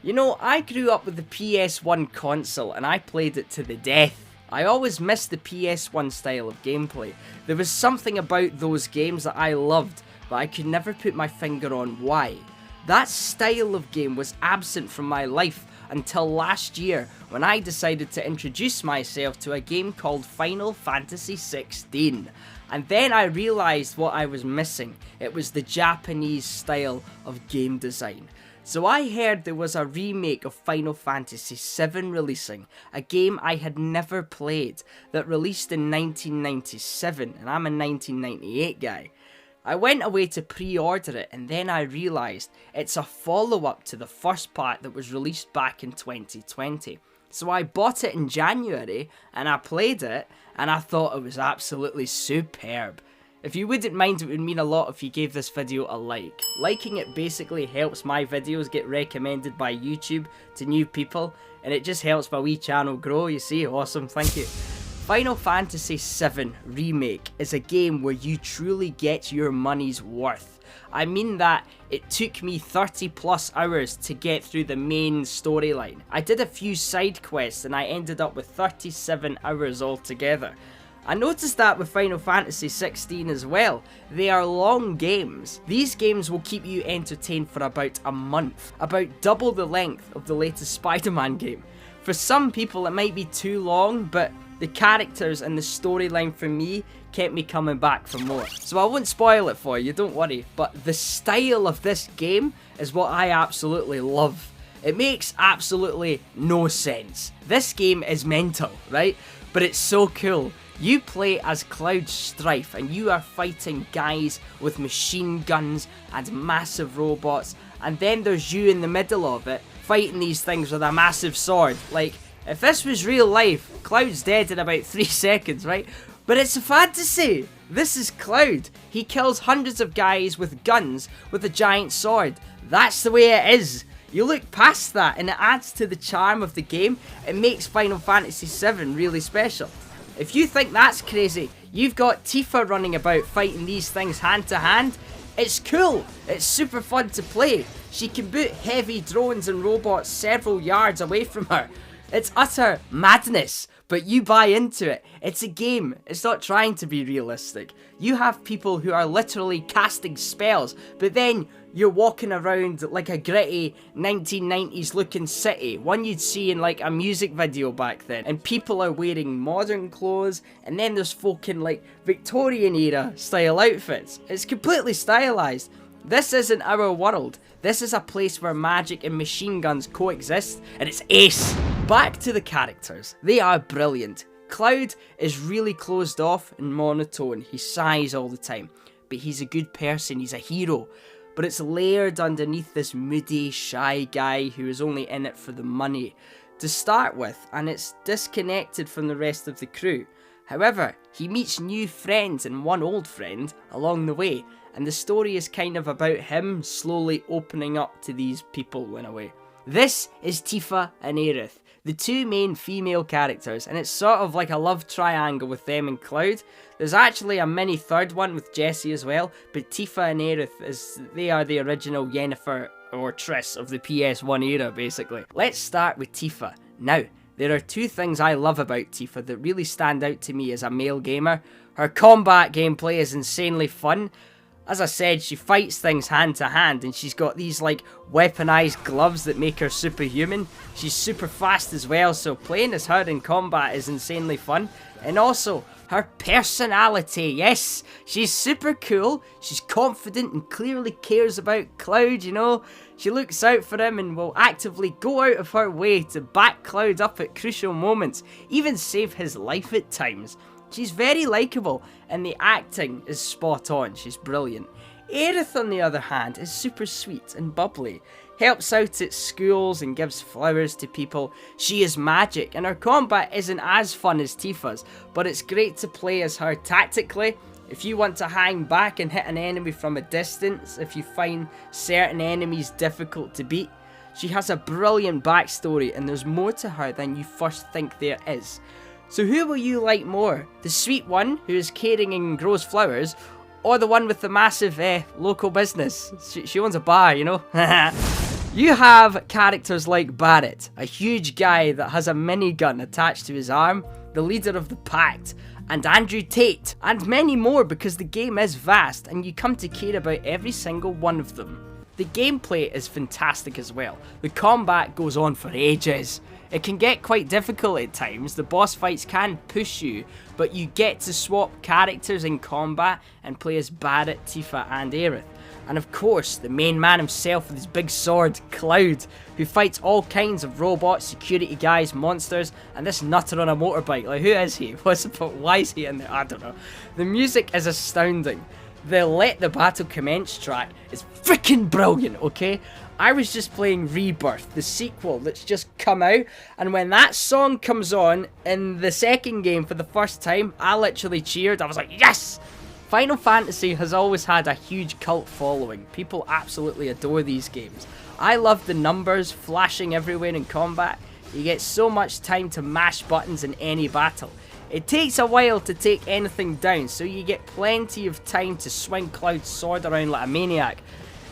You know, I grew up with the PS1 console and I played it to the death. I always missed the PS1 style of gameplay. There was something about those games that I loved, but I could never put my finger on why. That style of game was absent from my life until last year when I decided to introduce myself to a game called Final Fantasy XVI. And then I realised what I was missing. It was the Japanese style of game design. So I heard there was a remake of Final Fantasy VII releasing, a game I had never played, that released in 1997, and I'm a 1998 guy. I went away to pre-order it and then I realised it's a follow-up to the first part that was released back in 2020. So I bought it in January and I played it and I thought it was absolutely superb. If you wouldn't mind, it would mean a lot if you gave this video a like. Liking it basically helps my videos get recommended by YouTube to new people, and it just helps my wee channel grow, you see. Awesome, thank you. Final Fantasy VII Remake is a game where you truly get your money's worth. I mean that it took me 30 plus hours to get through the main storyline. I did a few side quests and I ended up with 37 hours altogether. I noticed that with Final Fantasy XVI as well. They are long games. These games will keep you entertained for about a month, about double the length of the latest Spider-Man game. For some people it might be too long, but the characters and the storyline for me kept me coming back for more. So I won't spoil it for you, don't worry, but the style of this game is what I absolutely love. It makes absolutely no sense. This game is mental, right? But it's so cool. You play as Cloud Strife and you are fighting guys with machine guns and massive robots, and then there's you in the middle of it fighting these things with a massive sword. Like, if this was real life, Cloud's dead in about 3 seconds, right? But it's a fantasy! This is Cloud. He kills hundreds of guys with guns with a giant sword. That's the way it is. You look past that and it adds to the charm of the game. It makes Final Fantasy VII really special. If you think that's crazy, you've got Tifa running about fighting these things hand to hand. It's cool. It's super fun to play. She can boot heavy drones and robots several yards away from her. It's utter madness, but you buy into it. It's a game. It's not trying to be realistic. You have people who are literally casting spells, but then you're walking around like a gritty 1990s looking city, one you'd see in like a music video back then, and people are wearing modern clothes, and then there's folk in like Victorian era style outfits. It's completely stylized. This isn't our world. This is a place where magic and machine guns coexist, and it's ace. Back to the characters. They are brilliant. Cloud is really closed off and monotone. He sighs all the time, but he's a good person. He's a hero. But it's layered underneath this moody, shy guy who is only in it for the money to start with, and it's disconnected from the rest of the crew. However, he meets new friends and one old friend along the way, and the story is kind of about him slowly opening up to these people in a way. This is Tifa and Aerith, the two main female characters, and it's sort of like a love triangle with them and Cloud. There's actually a mini third one with Jessie as well, but Tifa and Aerith, they are the original Yennefer or Triss of the PS1 era basically. Let's start with Tifa. Now, there are two things I love about Tifa that really stand out to me as a male gamer. Her combat gameplay is insanely fun. As I said, she fights things hand to hand, and she's got these like weaponized gloves that make her superhuman. She's super fast as well, so playing as her in combat is insanely fun. And also, her personality, yes, she's super cool, she's confident and clearly cares about Cloud, you know. She looks out for him and will actively go out of her way to back Cloud up at crucial moments, even save his life at times. She's very likeable, and the acting is spot on. She's brilliant. Aerith, on the other hand, is super sweet and bubbly. Helps out at schools and gives flowers to people. She is magic, and her combat isn't as fun as Tifa's, but it's great to play as her tactically. If you want to hang back and hit an enemy from a distance, if you find certain enemies difficult to beat. She has a brilliant backstory, and there's more to her than you first think there is. So who will you like more? The sweet one who is caring and grows flowers, or the one with the massive local business? She owns a bar, you know? You have characters like Barret, a huge guy that has a minigun attached to his arm, the leader of the Pact, and Andrew Tate, and many more because the game is vast and you come to care about every single one of them. The gameplay is fantastic as well. The combat goes on for ages. It can get quite difficult at times, the boss fights can push you, but you get to swap characters in combat and play as Barret, Tifa and Aerith. And of course, the main man himself with his big sword, Cloud, who fights all kinds of robots, security guys, monsters, and this nutter on a motorbike. Like, who is he? Why is he in there? I don't know. The music is astounding. The Let the Battle Commence track is freaking brilliant, okay? I was just playing Rebirth, the sequel that's just come out, and when that song comes on in the second game for the first time, I literally cheered. I was like, yes! Final Fantasy has always had a huge cult following. People absolutely adore these games. I love the numbers flashing everywhere in combat. You get so much time to mash buttons in any battle. It takes a while to take anything down, so you get plenty of time to swing Cloud's sword around like a maniac.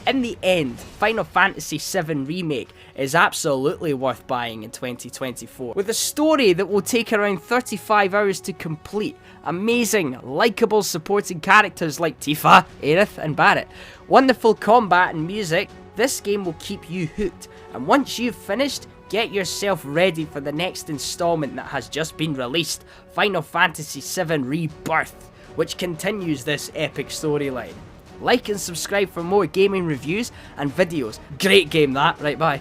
In the end, Final Fantasy VII Remake is absolutely worth buying in 2024, with a story that will take around 35 hours to complete, amazing, likeable supporting characters like Tifa, Aerith and Barret, wonderful combat and music. This game will keep you hooked, and once you've finished, get yourself ready for the next installment that has just been released, Final Fantasy VII Rebirth, which continues this epic storyline. Like and subscribe for more gaming reviews and videos. Great game that, right, bye.